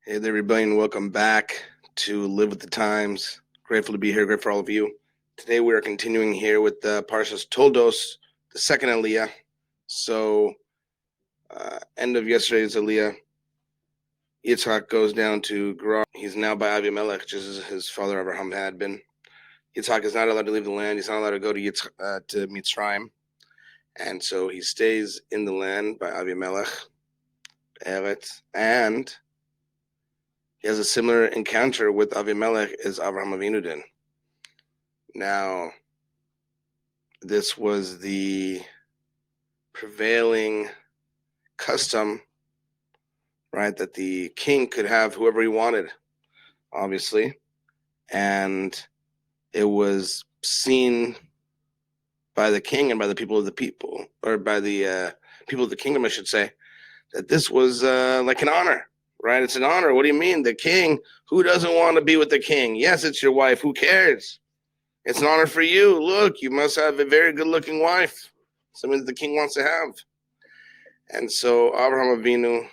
Hey there, everybody, and welcome back to Live with the Times. Grateful to be here, grateful for all of you. Today we are continuing here with the Parshas Toldos, the second Aliyah. So, end of yesterday's Aliyah, Yitzhak goes down to Gerar. He's now by Avimelech, just as his father Abraham had been. Yitzhak is not allowed to leave the land. He's not allowed to go to Mitzrayim. And so he stays in the land by Avimelech, Eretz, and he has a similar encounter with Avimelech as Avraham Avinu did. Now, this was the prevailing custom, right, that the king could have whoever he wanted, obviously, and it was seen by the king and by the people of the people, or by the people of the kingdom, I should say, that this was like an honor. Right? It's an honor. What do you mean? The king? Who doesn't want to be with the king? Yes, it's your wife. Who cares? It's an honor for you. Look, you must have a very good-looking wife. Something that the king wants to have. And so Abraham Avinu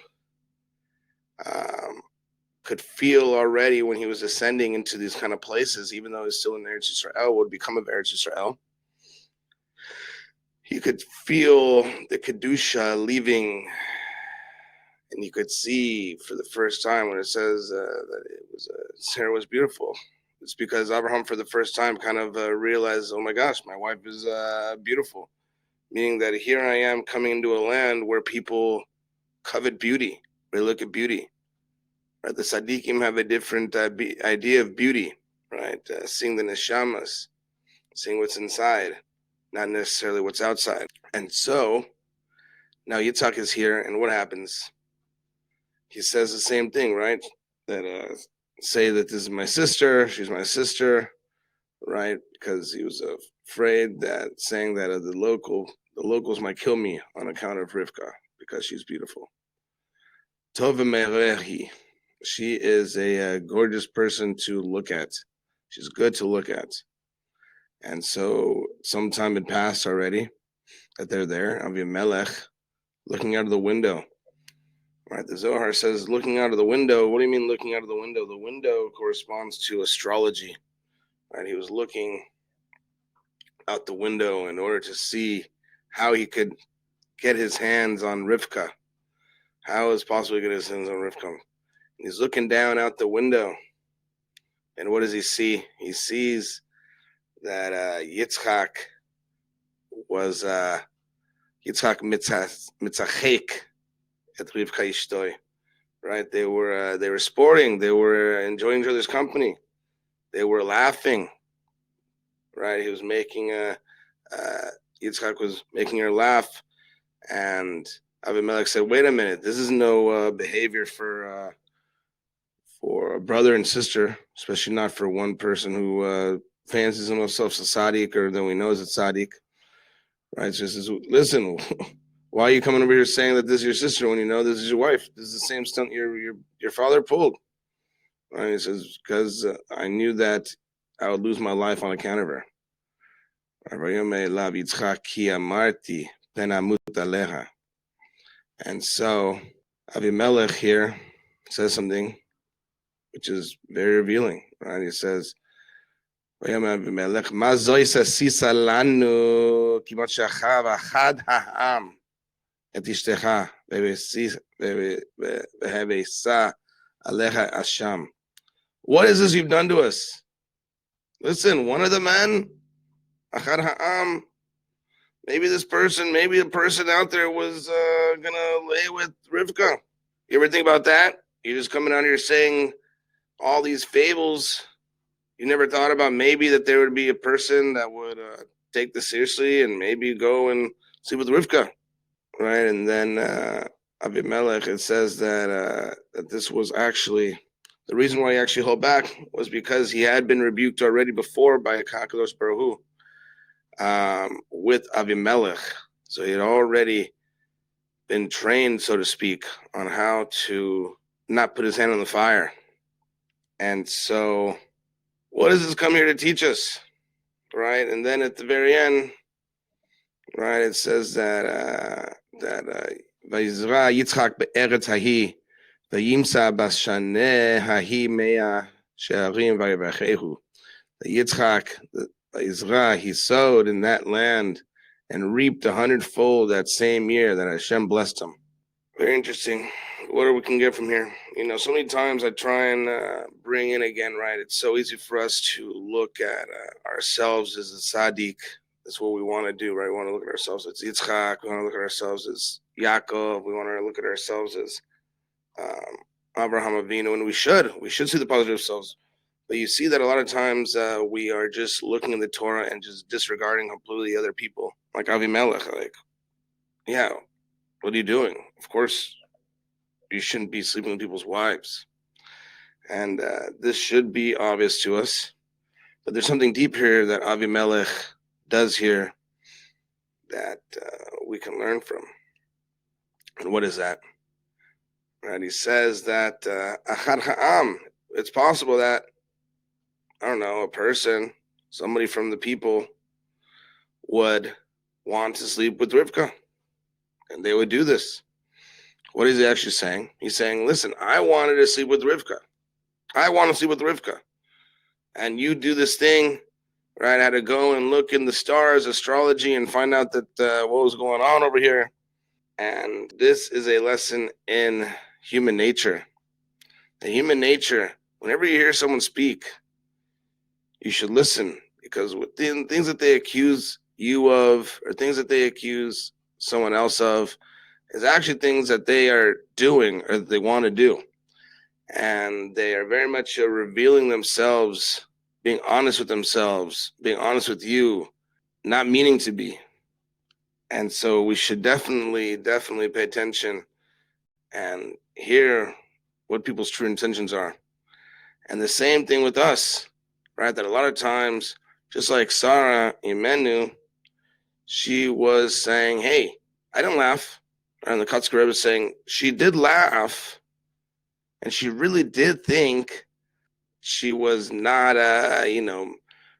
could feel already when he was ascending into these kind of places, even though he's still in Eretz Yisrael, would become of Eretz Yisrael. He could feel the Kedusha leaving. And you could see for the first time when it says that it was Sarah was beautiful. It's because Abraham, for the first time, kind of realized, oh my gosh, my wife is beautiful. Meaning that here I am coming into a land where people covet beauty. They look at beauty. Right? The Tzaddikim have a different idea of beauty, right? Seeing the neshamas, seeing what's inside, not necessarily what's outside. And so now Yitzhak is here, and what happens? He says the same thing, right? That say that this is my sister, she's my sister, right? Because he was afraid that saying that the locals might kill me on account of Rivka because she's beautiful. Tov merehi, she is a gorgeous person to look at. She's good to look at. And so some time had passed already that they're there. Avimelech looking out of the window. Right, the Zohar says looking out of the window. What do you mean looking out of the window? The window corresponds to astrology. Right, he was looking out the window in order to see how he could get his hands on Rivka. How is it possible to get his hands on Rivka? And he's looking down out the window. And what does he see? He sees that Yitzhak was Yitzhak mitzachek at Rivka Ishtoi, right? They were sporting. They were enjoying each other's company. They were laughing, right? He was making Yitzhak was making her laugh, and Avimelech said, "Wait a minute, this is no behavior for a brother and sister, especially not for one person who fancies himself a tzaddik, or that we know is a tzaddik." Right? So he says, "Listen." Why are you coming over here saying that this is your sister when you know this is your wife? This is the same stunt your father pulled. And he says, because I knew that I would lose my life on account of her. And so Avimelech here says something which is very revealing. Right? He says, את אשתך, והביסה עליך אשם. What is this you've done to us? Listen, one of the men, Achad Ha'am, maybe a person out there was gonna lay with Rivka. You ever think about that? You're just coming out here saying all these fables. You never thought about maybe that there would be a person that would take this seriously and maybe go and sleep with Rivka. Right, and then Avimelech, it says that this was actually the reason why he actually held back was because he had been rebuked already before by Kadosh Baruch Hu with Avimelech. So he had already been trained, so to speak, on how to not put his hand on the fire. And so, what does this come here to teach us? Right, and then at the very end, right, it says that Vayizra Yitzchak be'eretz hahi Vayimsa bashaneh hahi mea she'arim vayivachehu. The Yitzhak, the Israel, he sowed in that land and reaped 100-fold that same year that Hashem blessed him. Very interesting. What we can get from here? So many times I try and bring in again, right? It's so easy for us to look at ourselves as a tzaddik. That's what we want to do, right? We want to look at ourselves as Yitzhak. We want to look at ourselves as Yaakov. We want to look at ourselves as Abraham Avinu, and we should see the positive selves. But you see that a lot of times we are just looking in the Torah and just disregarding completely other people, like Avimelech. Like, yeah, what are you doing? Of course, you shouldn't be sleeping with people's wives. And this should be obvious to us. But there's something deep here that Avimelech does here that we can learn from. And what is that? Right? He says that Achad Ha'am, it's possible that, I don't know, a person, somebody from the people would want to sleep with Rivka. And they would do this. What is he actually saying? He's saying, listen, I wanted to sleep with Rivka. I want to sleep with Rivka. And you do this thing, right? I had to go and look in the stars, astrology, and find out that what was going on over here. And this is a lesson in human nature. The human nature, whenever you hear someone speak, you should listen, because with the things that they accuse you of, or things that they accuse someone else of, is actually things that they are doing or that they want to do. And they are very much revealing themselves, being honest with themselves, being honest with you, not meaning to be. And so we should definitely pay attention and hear what people's true intentions are. And the same thing with us, right? That a lot of times, just like Sarah Imenu, she was saying, hey, I didn't laugh. And the Kotzker Rebbe is saying she did laugh, and she really did think she was not,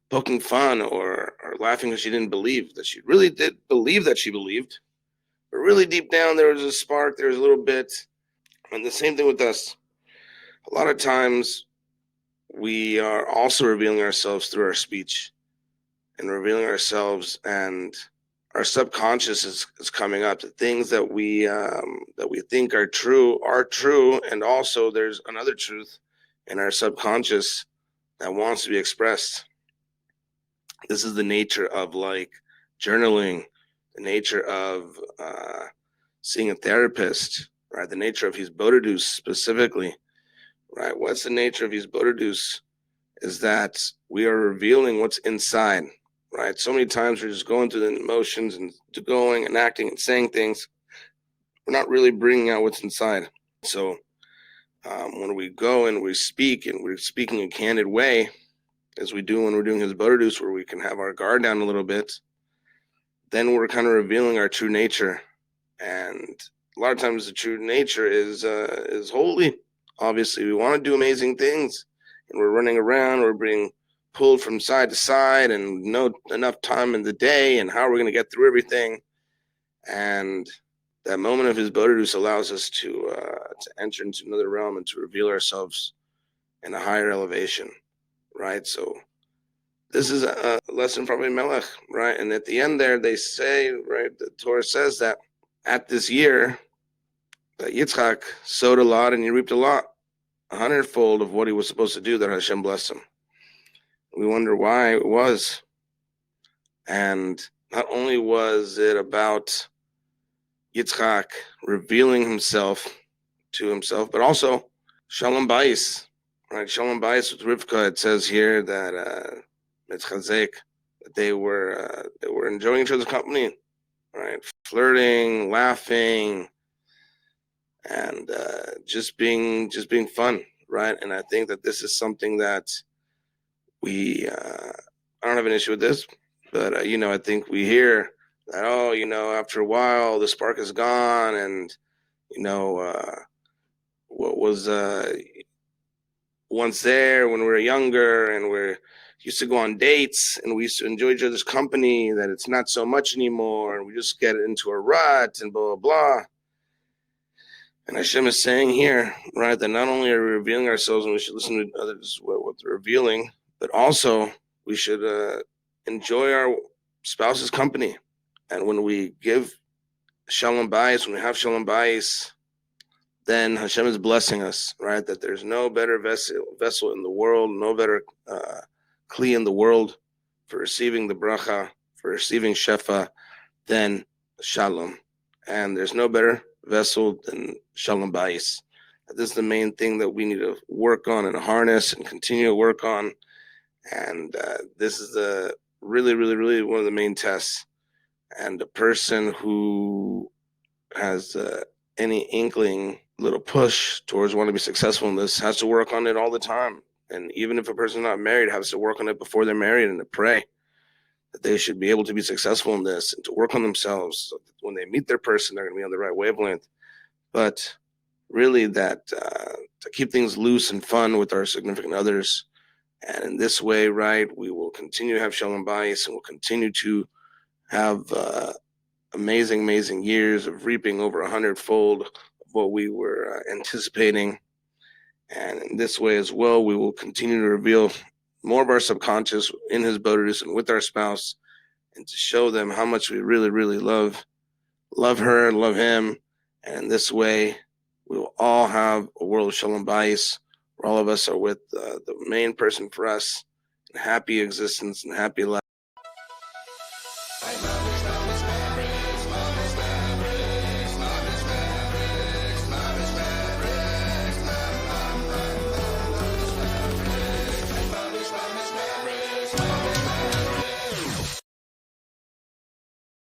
poking fun or laughing because she didn't believe, that she really did believe that she believed. But really deep down, there was a spark, there was a little bit. And the same thing with us. A lot of times, we are also revealing ourselves through our speech and revealing ourselves, and our subconscious is coming up. The things that we think are true, and also there's another truth in our subconscious that wants to be expressed. This is the nature of like journaling, the nature of seeing a therapist, right? The nature of his Bodadus specifically, right? What's the nature of his Bodadus? Is that we are revealing what's inside, right? So many times we're just going through the emotions and going and acting and saying things. We're not really bringing out what's inside. So when we go and we speak, and we're speaking a candid way, as we do when we're doing his Bodadus, where we can have our guard down a little bit, then we're kind of revealing our true nature. And a lot of times the true nature is holy. Obviously, we want to do amazing things, and we're running around, we're being pulled from side to side, and no enough time in the day, and how are we going to get through everything? And that moment of his Bodadus allows us to enter into another realm and to reveal ourselves in a higher elevation, right? So this is a lesson from Avimelech, right? And at the end there, they say, right, the Torah says that at this year, that Yitzhak sowed a lot and he reaped a lot, 100-fold of what he was supposed to do, that Hashem blessed him. We wonder why it was. And not only was it about Yitzhak revealing himself to himself, but also Shalom Ba'ayis, right? Shalom Ba'ayis with Rivka. It says here that Mitzchazek, that they were enjoying each other's company, right? Flirting, laughing, and just being fun, right? And I think that this is something that we I don't have an issue with this, but I think we hear that, after a while the spark is gone, and what was once there when we were younger, and we used to go on dates and we used to enjoy each other's company, that it's not so much anymore, and we just get into a rut and blah blah blah. And Hashem is saying here, right, that not only are we revealing ourselves and we should listen to others what they're revealing, but also we should enjoy our spouse's company. And when we give Shalom Ba'ayis, when we have Shalom Ba'ayis, then Hashem is blessing us, right? That there's no better vessel in the world, no better kli in the world for receiving the bracha, for receiving shefa, than Shalom. And there's no better vessel than Shalom Ba'ayis. This is the main thing that we need to work on and harness and continue to work on. And this is the really, really, really one of the main tests. And a person who has any inkling, little push towards wanting to be successful in this has to work on it all the time. And even if a person's not married, has to work on it before they're married and to pray that they should be able to be successful in this and to work on themselves so that when they meet their person, they're going to be on the right wavelength. But really that to keep things loose and fun with our significant others. And in this way, right, we will continue to have Shalom Ba'ayis and we'll continue to have amazing, amazing years of reaping over 100-fold of what we were anticipating. And in this way as well, we will continue to reveal more of our subconscious in his bodhis and with our spouse, and to show them how much we really, really love her, love him. And in this way, we will all have a world of Shalom Ba'ayis, where all of us are with the main person for us, in happy existence and happy life.